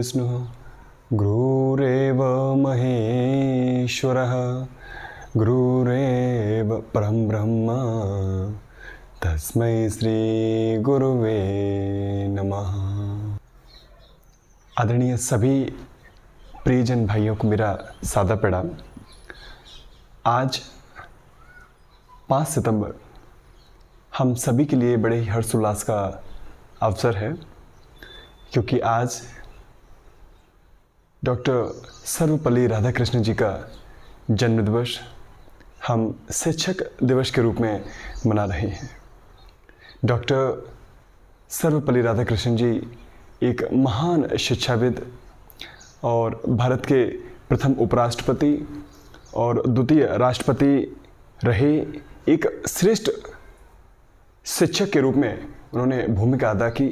विष्णुः गुरुरेव महेश्वरः गुरुरेव परं ब्रह्म तस्मै श्री गुरुवे नमः। आदरणीय सभी प्रियजन भाइयों को मेरा सादा प्रणाम। आज 5 सितंबर हम सभी के लिए बड़े ही हर्षोल्लास का अवसर है, क्योंकि आज डॉक्टर सर्वपल्ली राधाकृष्णन जी का जन्म दिवस हम शिक्षक दिवस के रूप में मना रहे हैं। डॉक्टर सर्वपल्ली राधाकृष्णन जी एक महान शिक्षाविद और भारत के प्रथम उपराष्ट्रपति और द्वितीय राष्ट्रपति रहे। एक श्रेष्ठ शिक्षक के रूप में उन्होंने भूमिका अदा की,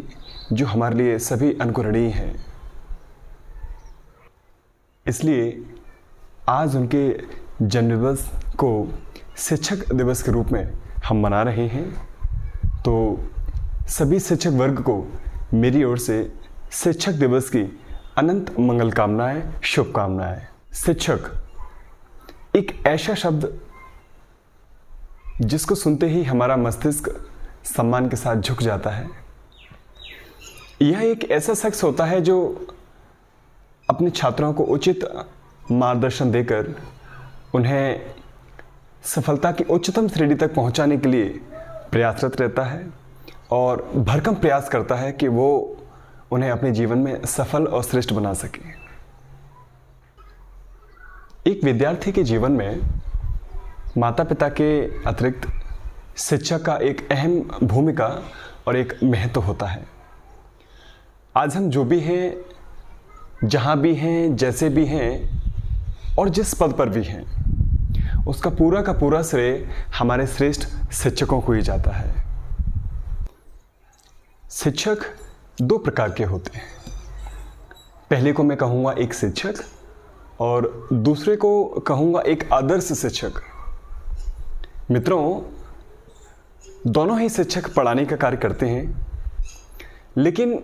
जो हमारे लिए सभी अनुकरणीय हैं। इसलिए आज उनके जन्मदिवस को शिक्षक दिवस के रूप में हम मना रहे हैं। तो सभी शिक्षक वर्ग को मेरी ओर से शिक्षक दिवस की अनंत मंगल कामनाएं, शुभकामनाएं। शिक्षक एक ऐसा शब्द जिसको सुनते ही हमारा मस्तिष्क सम्मान के साथ झुक जाता है। यह एक ऐसा शख्स होता है जो अपने छात्रों को उचित मार्गदर्शन देकर उन्हें सफलता की उच्चतम श्रेणी तक पहुंचाने के लिए प्रयासरत रहता है और भरकम प्रयास करता है कि वो उन्हें अपने जीवन में सफल और श्रेष्ठ बना सके। एक विद्यार्थी के जीवन में माता पिता के अतिरिक्त शिक्षक का एक अहम भूमिका और एक महत्व होता है। आज हम जो भी हैं, जहाँ भी हैं, जैसे भी हैं और जिस पद पर भी हैं, उसका पूरा का पूरा श्रेय हमारे श्रेष्ठ शिक्षकों को ही जाता है। शिक्षक 2 प्रकार के होते हैं। पहले को मैं कहूँगा एक शिक्षक और दूसरे को कहूँगा एक आदर्श शिक्षक। मित्रों, दोनों ही शिक्षक पढ़ाने का कार्य करते हैं, लेकिन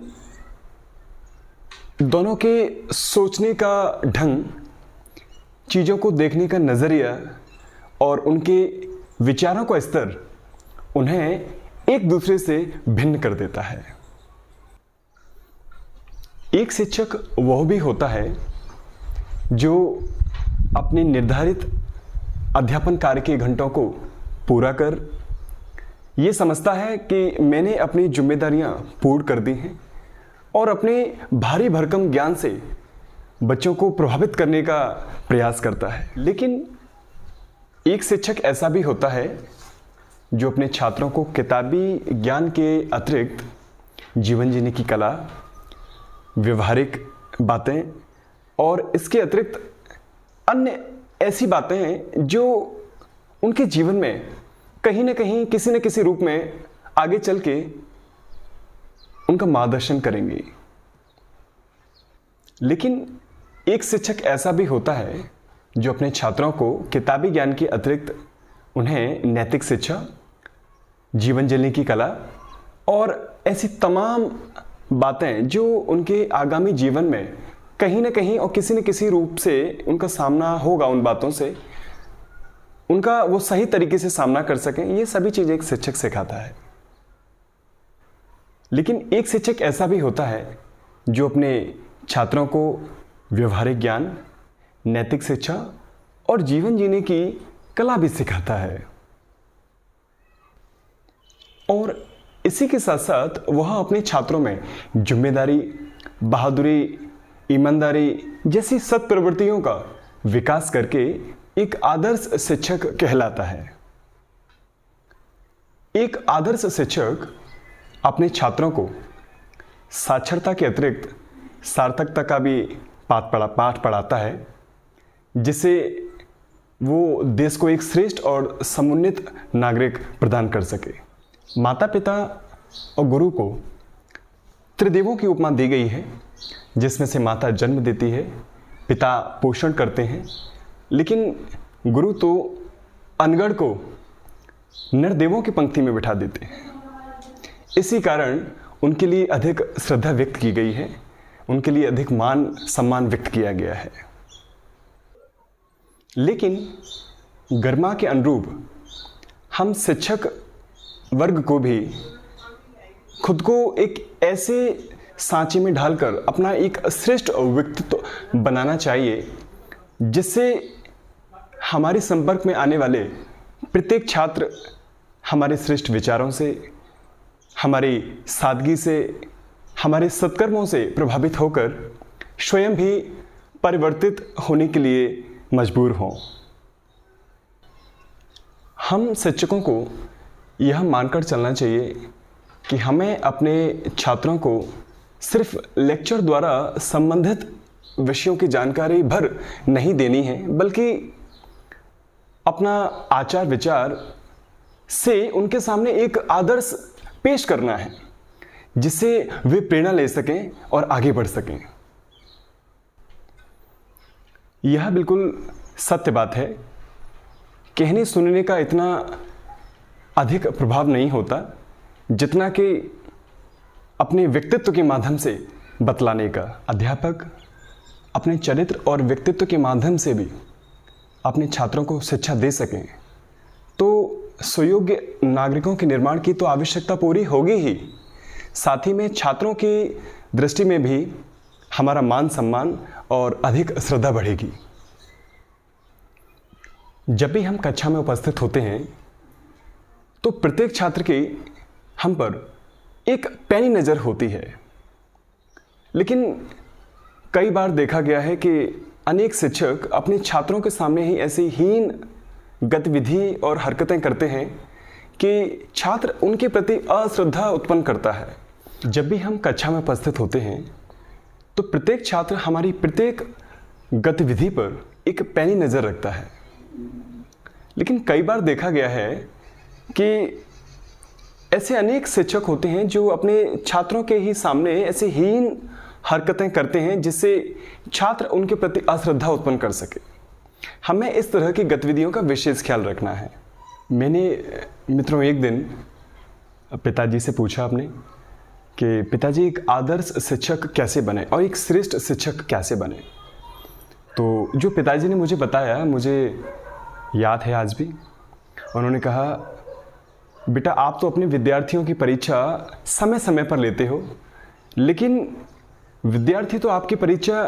दोनों के सोचने का ढंग, चीज़ों को देखने का नज़रिया और उनके विचारों का स्तर उन्हें एक दूसरे से भिन्न कर देता है। एक शिक्षक वह भी होता है जो अपने निर्धारित अध्यापन कार्य के घंटों को पूरा कर ये समझता है कि मैंने अपनी जिम्मेदारियां पूर्ण कर दी हैं और अपने भारी भरकम ज्ञान से बच्चों को प्रभावित करने का प्रयास करता है। लेकिन एक शिक्षक ऐसा भी होता है जो अपने छात्रों को किताबी ज्ञान के अतिरिक्त जीवन जीने की कला, व्यवहारिक बातें और इसके अतिरिक्त अन्य ऐसी बातें हैं जो उनके जीवन में कहीं ना कहीं, किसी न किसी रूप में आगे चल के उनका मार्गदर्शन करेंगे। लेकिन एक शिक्षक ऐसा भी होता है जो अपने छात्रों को किताबी ज्ञान के अतिरिक्त उन्हें नैतिक शिक्षा, जीवन जीने की कला और ऐसी तमाम बातें जो उनके आगामी जीवन में कहीं ना कहीं और किसी न किसी रूप से उनका सामना होगा, उन बातों से उनका वो सही तरीके से सामना कर सकें, ये सभी चीज़ें एक शिक्षक सिखाता है। लेकिन एक शिक्षक ऐसा भी होता है जो अपने छात्रों को व्यवहारिक ज्ञान, नैतिक शिक्षा और जीवन जीने की कला भी सिखाता है। और इसी के साथ साथ वह अपने छात्रों में जिम्मेदारी, बहादुरी, ईमानदारी जैसी सत् प्रवृत्तियों का विकास करके एक आदर्श शिक्षक कहलाता है। एक आदर्श शिक्षक अपने छात्रों को साक्षरता के अतिरिक्त सार्थकता का भी पाठ पढ़ाता है, जिससे वो देश को एक श्रेष्ठ और समुन्नत नागरिक प्रदान कर सके। माता पिता और गुरु को त्रिदेवों की उपमा दी गई है, जिसमें से माता जन्म देती है, पिता पोषण करते हैं, लेकिन गुरु तो अनगढ़ को नरदेवों की पंक्ति में बिठा देते हैं। इसी कारण उनके लिए अधिक श्रद्धा व्यक्त की गई है। उनके लिए अधिक मान सम्मान व्यक्त किया गया है। लेकिन गरिमा के अनुरूप हम शिक्षक वर्ग को भी खुद को एक ऐसे सांचे में ढालकर अपना एक श्रेष्ठ व्यक्तित्व बनाना चाहिए जिससे हमारे संपर्क में आने वाले प्रत्येक छात्र हमारे श्रेष्ठ विचारों से, हमारी सादगी से, हमारे सत्कर्मों से प्रभावित होकर स्वयं भी परिवर्तित होने के लिए मजबूर हों। हम शिक्षकों को यह मानकर चलना चाहिए कि हमें अपने छात्रों को सिर्फ लेक्चर द्वारा संबंधित विषयों की जानकारी भर नहीं देनी है, बल्कि अपना आचार विचार से उनके सामने एक आदर्श पेश करना है जिससे वे प्रेरणा ले सकें और आगे बढ़ सकें। यह बिल्कुल सत्य बात है, कहने सुनने का इतना अधिक प्रभाव नहीं होता जितना कि अपने व्यक्तित्व के माध्यम से बतलाने का। अध्यापक अपने चरित्र और व्यक्तित्व के माध्यम से भी अपने छात्रों को शिक्षा दे सकें तो सुयोग्य नागरिकों के निर्माण की तो आवश्यकता पूरी होगी ही, साथ ही में छात्रों की दृष्टि में भी हमारा मान सम्मान और अधिक श्रद्धा बढ़ेगी। जब भी हम कक्षा में उपस्थित होते हैं तो प्रत्येक छात्र की हम पर एक पैनी नज़र होती है, लेकिन कई बार देखा गया है कि अनेक शिक्षक अपने छात्रों के सामने ही ऐसी हीन गतिविधि और हरकतें करते हैं कि छात्र उनके प्रति अश्रद्धा उत्पन्न करता है। जब भी हम कक्षा में उपस्थित होते हैं तो प्रत्येक छात्र हमारी प्रत्येक गतिविधि पर एक पैनी नज़र रखता है, लेकिन कई बार देखा गया है कि ऐसे अनेक शिक्षक होते हैं जो अपने छात्रों के ही सामने ऐसे हीन हरकतें करते हैं जिससे छात्र उनके प्रति अश्रद्धा उत्पन्न कर सके। हमें इस तरह की गतिविधियों का विशेष ख्याल रखना है। मैंने मित्रों एक दिन पिताजी से पूछा अपने कि पिताजी एक आदर्श शिक्षक कैसे बने और एक श्रेष्ठ शिक्षक कैसे बने। तो जो पिताजी ने मुझे बताया मुझे याद है आज भी। उन्होंने कहा, बेटा आप तो अपने विद्यार्थियों की परीक्षा समय समय पर लेते हो, लेकिन विद्यार्थी तो आपकी परीक्षा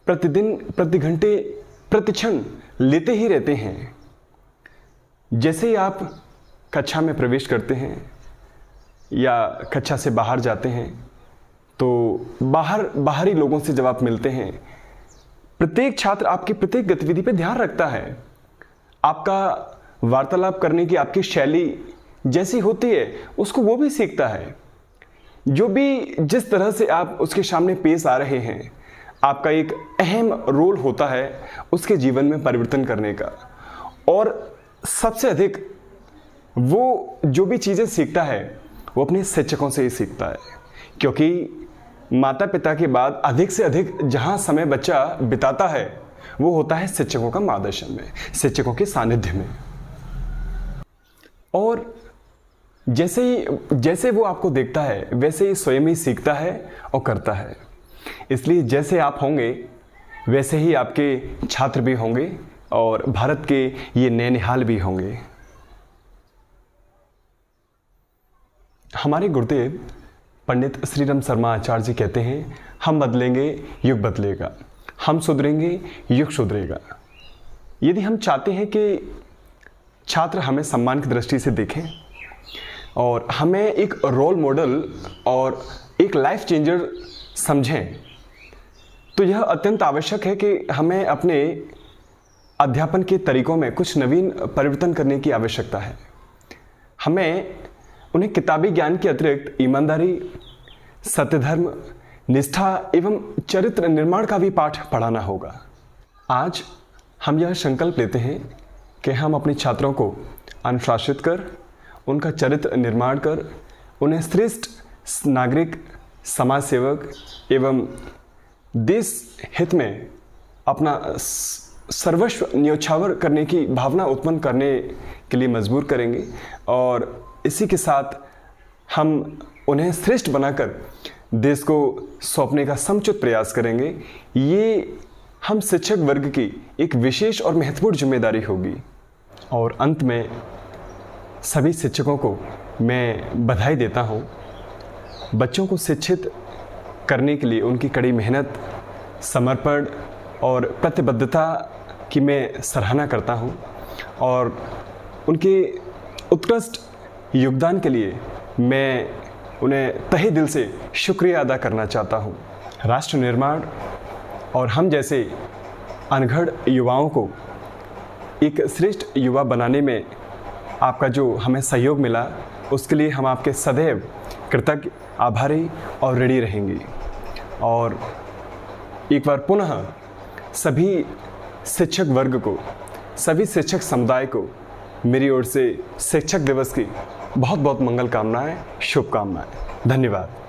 प्रतिदिन, प्रति घंटे, प्रति क्षण लेते ही रहते हैं। जैसे ही आप कक्षा में प्रवेश करते हैं या कक्षा से बाहर जाते हैं तो बाहरी लोगों से जब आप मिलते हैं, प्रत्येक छात्र आपकी प्रत्येक गतिविधि पर ध्यान रखता है। आपका वार्तालाप करने की आपकी शैली जैसी होती है उसको वो भी सीखता है। जो भी जिस तरह से आप उसके सामने पेश आ रहे हैं, आपका एक अहम रोल होता है उसके जीवन में परिवर्तन करने का। और सबसे अधिक वो जो भी चीज़ें सीखता है वो अपने शिक्षकों से ही सीखता है, क्योंकि माता पिता के बाद अधिक से अधिक जहाँ समय बच्चा बिताता है वो होता है शिक्षकों का मार्गदर्शन में, शिक्षकों के सानिध्य में। और जैसे वो आपको देखता है वैसे ही स्वयं ही सीखता है और करता है। इसलिए जैसे आप होंगे वैसे ही आपके छात्र भी होंगे और भारत के ये नैनिहाल भी होंगे। हमारे गुरुदेव पंडित श्रीराम शर्मा आचार्य जी कहते हैं, हम बदलेंगे युग बदलेगा, हम सुधरेंगे युग सुधरेगा। यदि हम चाहते हैं कि छात्र हमें सम्मान की दृष्टि से देखें और हमें एक रोल मॉडल और एक लाइफ चेंजर समझें, तो यह अत्यंत आवश्यक है कि हमें अपने अध्यापन के तरीकों में कुछ नवीन परिवर्तन करने की आवश्यकता है। हमें उन्हें किताबी ज्ञान के अतिरिक्त ईमानदारी, सत्यधर्म, निष्ठा एवं चरित्र निर्माण का भी पाठ पढ़ाना होगा। आज हम यह संकल्प लेते हैं कि हम अपने छात्रों को अनुशासित कर, उनका चरित्र निर्माण कर, उन्हें श्रेष्ठ नागरिक, समाज सेवक एवं देश हित में अपना सर्वस्व न्योछावर करने की भावना उत्पन्न करने के लिए मजबूर करेंगे। और इसी के साथ हम उन्हें श्रेष्ठ बनाकर देश को सौंपने का समुचित प्रयास करेंगे। ये हम शिक्षक वर्ग की एक विशेष और महत्वपूर्ण जिम्मेदारी होगी। और अंत में सभी शिक्षकों को मैं बधाई देता हूँ। बच्चों को शिक्षित करने के लिए उनकी कड़ी मेहनत, समर्पण और प्रतिबद्धता की मैं सराहना करता हूँ और उनके उत्कृष्ट योगदान के लिए मैं उन्हें तहे दिल से शुक्रिया अदा करना चाहता हूँ। राष्ट्र निर्माण और हम जैसे अनगढ़ युवाओं को एक श्रेष्ठ युवा बनाने में आपका जो हमें सहयोग मिला, उसके लिए हम आपके सदैव कृतज्ञ, आभारी और ऋणी रहेंगे। और एक बार पुनः सभी शिक्षक वर्ग को, सभी शिक्षक समुदाय को मेरी ओर से शिक्षक दिवस की बहुत बहुत मंगल कामनाएं, शुभकामनाएं। धन्यवाद।